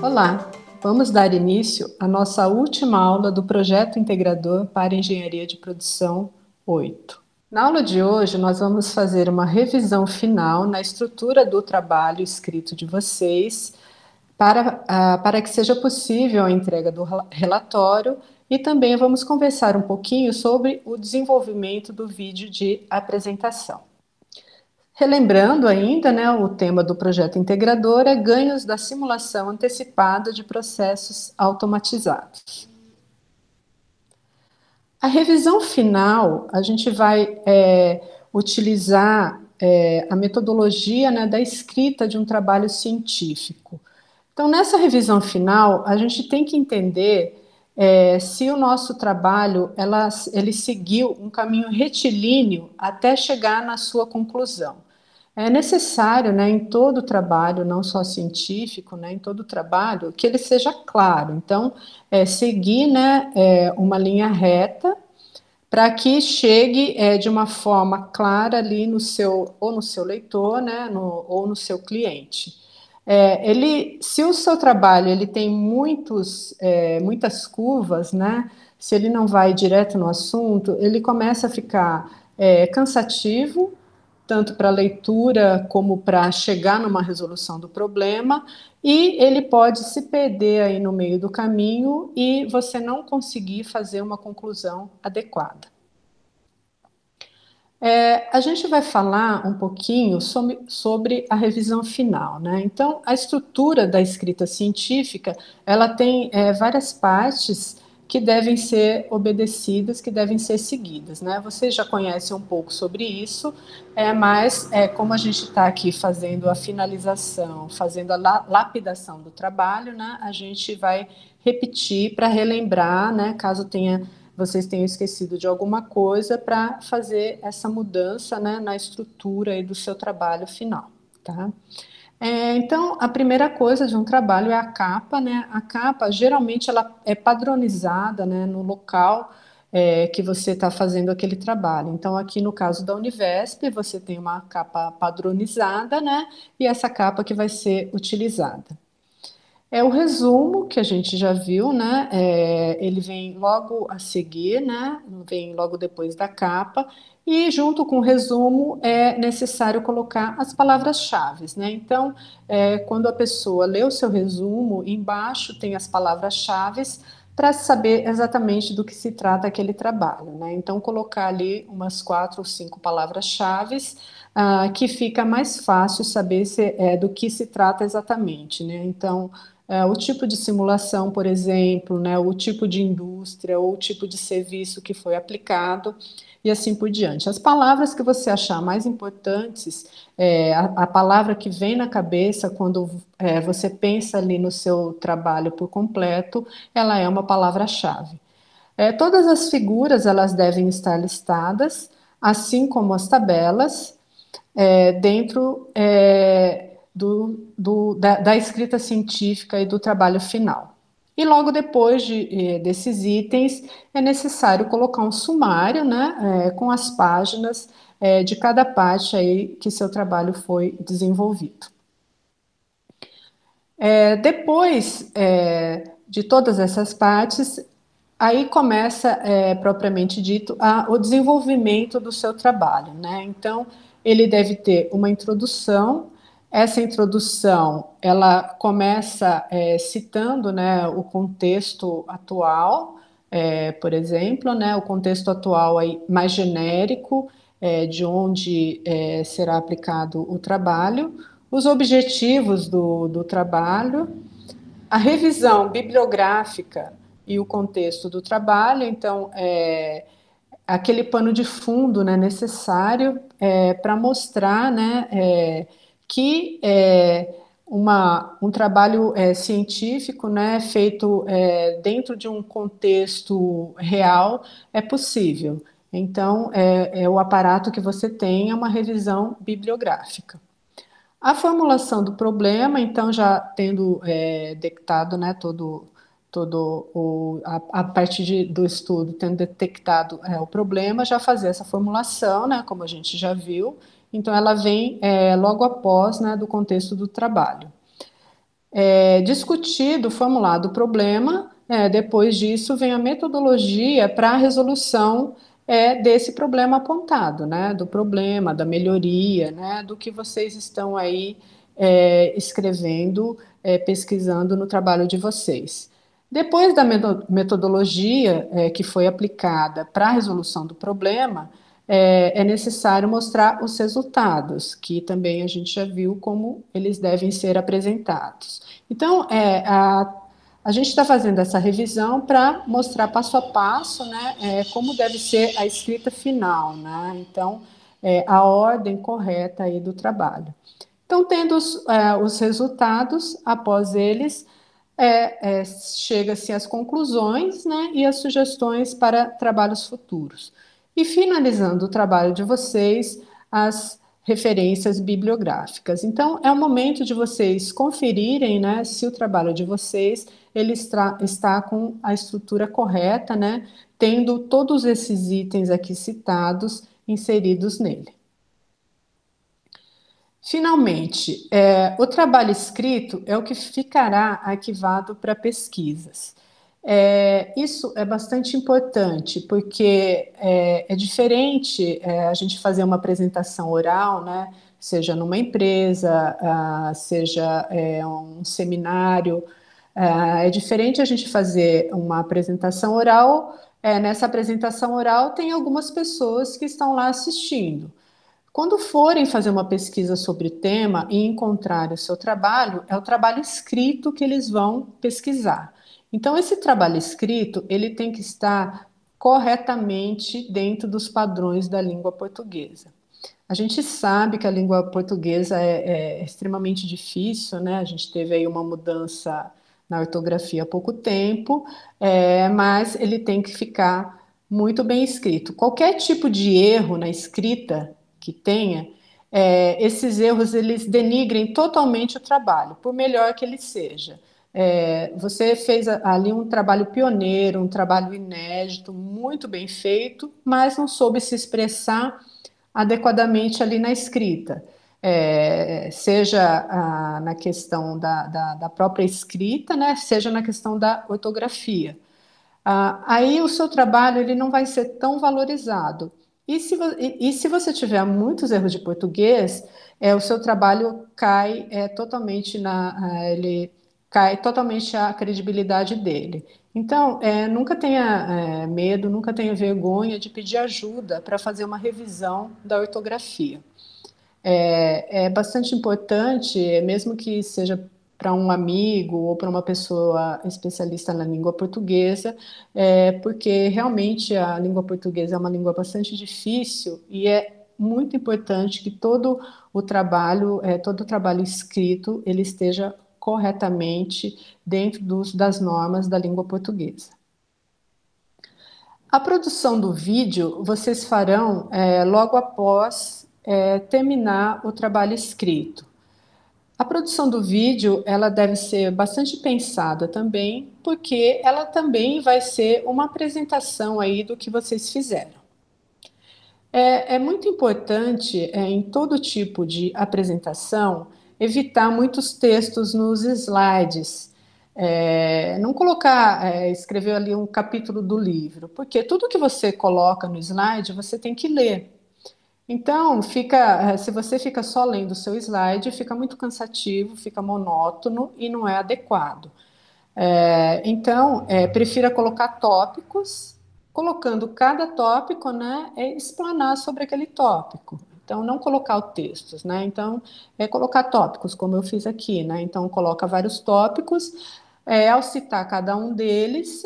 Olá, vamos dar início à nossa última aula do Projeto Integrador para Engenharia de Produção 8. Na aula de hoje, nós vamos fazer uma revisão final na estrutura do trabalho escrito de vocês para que seja possível a entrega do relatório e também vamos conversar um pouquinho sobre o desenvolvimento do vídeo de apresentação. Relembrando ainda, né, o tema do projeto integrador é ganhos da simulação antecipada de processos automatizados. A revisão final, a gente vai utilizar a metodologia, né, da escrita de um trabalho científico. Então, nessa revisão final, a gente tem que entender se o nosso trabalho ele seguiu um caminho retilíneo até chegar na sua conclusão. É necessário, né, em todo trabalho, não só científico, né, em todo trabalho, que ele seja claro. Então, seguir, né, uma linha reta para que chegue de uma forma clara ali no seu, ou no seu leitor, né, ou no seu cliente. Se o seu trabalho ele tem muitas curvas, né, se ele não vai direto no assunto, ele começa a ficar cansativo, tanto para a leitura como para chegar numa resolução do problema, e ele pode se perder aí no meio do caminho e você não conseguir fazer uma conclusão adequada. A gente vai falar um pouquinho sobre a revisão final, né? Então, a estrutura da escrita científica, ela tem várias partes que devem ser obedecidas, que devem ser seguidas, né? Vocês já conhecem um pouco sobre isso, mas como a gente está aqui fazendo a finalização, fazendo a lapidação do trabalho, né? A gente vai repetir para relembrar, né? Caso vocês tenham esquecido de alguma coisa para fazer essa mudança, né, na estrutura aí do seu trabalho final, tá? Então, a primeira coisa de um trabalho é a capa, né? A capa, geralmente, ela é padronizada, né, no local que você está fazendo aquele trabalho. Então, aqui no caso da Univesp, você tem uma capa padronizada, né? E essa capa que vai ser utilizada. É o resumo que a gente já viu, né? Ele vem logo a seguir, né? Vem logo depois da capa, e junto com o resumo é necessário colocar as palavras-chave, né? Então, quando a pessoa lê o seu resumo, embaixo tem as palavras-chave para saber exatamente do que se trata aquele trabalho, né? Então, colocar ali umas 4 ou 5 palavras-chave, que fica mais fácil saber do que se trata exatamente, né? Então, o tipo de simulação, por exemplo, né, o tipo de indústria ou o tipo de serviço que foi aplicado e assim por diante. As palavras que você achar mais importantes, a palavra que vem na cabeça quando você pensa ali no seu trabalho por completo, ela é uma palavra-chave. Todas as figuras elas devem estar listadas, assim como as tabelas, dentro da escrita científica e do trabalho final. E logo depois desses itens, é necessário colocar um sumário, né, com as páginas de cada parte aí que seu trabalho foi desenvolvido. Depois de todas essas partes, aí começa, propriamente dito, o desenvolvimento do seu trabalho, né? Então, ele deve ter uma introdução. Essa introdução, ela começa citando, né, o contexto atual, por exemplo, né, o contexto atual aí mais genérico, de onde será aplicado o trabalho, os objetivos do trabalho, a revisão bibliográfica e o contexto do trabalho. Então, aquele pano de fundo, né, necessário para mostrar, né, que um trabalho científico, né, feito dentro de um contexto real é possível. Então, o aparato que você tem é uma revisão bibliográfica. A formulação do problema, então, já tendo detectado, né, a partir do estudo, tendo detectado o problema, já fazer essa formulação, né, como a gente já viu. Então, ela vem logo após, né, do contexto do trabalho. discutido, formulado o problema, depois disso vem a metodologia para a resolução desse problema apontado, né? Do problema, da melhoria, né? Do que vocês estão aí escrevendo, pesquisando no trabalho de vocês. Depois da metodologia que foi aplicada para a resolução do problema, é necessário mostrar os resultados, que também a gente já viu como eles devem ser apresentados. Então, a gente está fazendo essa revisão para mostrar passo a passo, né, como deve ser a escrita final, né? Então, a ordem correta aí do trabalho. Então, tendo os resultados, após eles, chega-se às conclusões, né, e às sugestões para trabalhos futuros. E finalizando o trabalho de vocês, as referências bibliográficas. Então, é o momento de vocês conferirem, né, se o trabalho de vocês ele está com a estrutura correta, né, tendo todos esses itens aqui citados inseridos nele. Finalmente, o trabalho escrito é o que ficará arquivado para pesquisas. Isso é bastante importante, porque é diferente a gente fazer uma apresentação oral, né? Seja numa empresa, seja um seminário. É diferente a gente fazer uma apresentação oral. Nessa apresentação oral, tem algumas pessoas que estão lá assistindo. Quando forem fazer uma pesquisa sobre o tema e encontrar o seu trabalho, é o trabalho escrito que eles vão pesquisar. Então, esse trabalho escrito, ele tem que estar corretamente dentro dos padrões da língua portuguesa. A gente sabe que a língua portuguesa é extremamente difícil, né? A gente teve aí uma mudança na ortografia há pouco tempo, mas ele tem que ficar muito bem escrito. Qualquer tipo de erro na escrita que tenha, esses erros eles denigrem totalmente o trabalho, por melhor que ele seja. Você fez ali um trabalho pioneiro, um trabalho inédito, muito bem feito, mas não soube se expressar adequadamente ali na escrita, seja na questão da própria escrita, né, seja na questão da ortografia. Aí o seu trabalho ele não vai ser tão valorizado. E se você tiver muitos erros de português, o seu trabalho cai totalmente ele cai totalmente a credibilidade dele. Então, nunca tenha medo, nunca tenha vergonha de pedir ajuda para fazer uma revisão da ortografia. É bastante importante, mesmo que seja para um amigo ou para uma pessoa especialista na língua portuguesa, porque realmente a língua portuguesa é uma língua bastante difícil e é muito importante que todo o trabalho escrito, ele esteja corretamente dentro das normas da língua portuguesa. A produção do vídeo vocês farão logo após terminar o trabalho escrito. A produção do vídeo ela deve ser bastante pensada também, porque ela também vai ser uma apresentação aí do que vocês fizeram. É muito importante em todo tipo de apresentação evitar muitos textos nos slides. Não colocar, escrever ali um capítulo do livro, porque tudo que você coloca no slide você tem que ler. Então, se você fica só lendo o seu slide, fica muito cansativo, fica monótono e não é adequado. Então, prefira colocar tópicos, colocando cada tópico, né, explanar sobre aquele tópico. Então, não colocar os textos, né? Então, colocar tópicos, como eu fiz aqui, né? Então, coloca vários tópicos, ao citar cada um deles,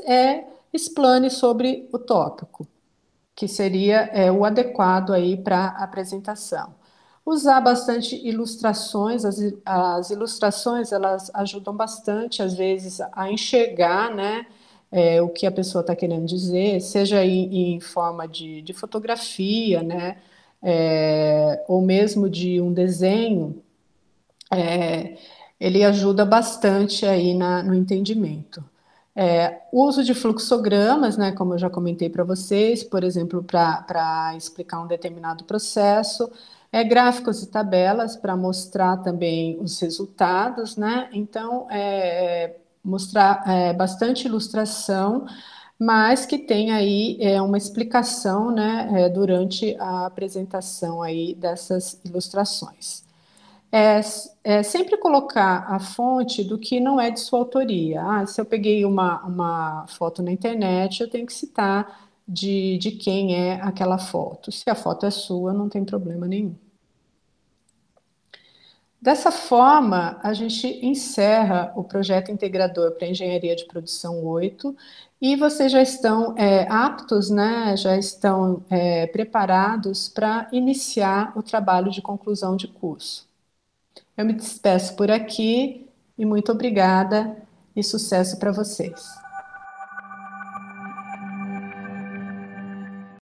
explane sobre o tópico, que seria o adequado aí para a apresentação. Usar bastante ilustrações, as ilustrações elas ajudam bastante, às vezes, a enxergar, né, o que a pessoa está querendo dizer, seja em forma de fotografia, né, ou mesmo de um desenho, é, ele ajuda bastante aí no entendimento. O uso de fluxogramas, né, como eu já comentei para vocês, por exemplo, para explicar um determinado processo, Gráficos e tabelas para mostrar também os resultados, né? Então, mostrar bastante ilustração, mas que tem aí uma explicação, né, durante a apresentação aí dessas ilustrações. Sempre colocar a fonte do que não é de sua autoria. Ah, se eu peguei uma foto na internet, eu tenho que citar de quem é aquela foto. Se a foto é sua, não tem problema nenhum. Dessa forma, a gente encerra o projeto integrador para Engenharia de Produção 8 e vocês já estão aptos, né, já estão preparados para iniciar o trabalho de conclusão de curso. Eu me despeço por aqui e muito obrigada e sucesso para vocês.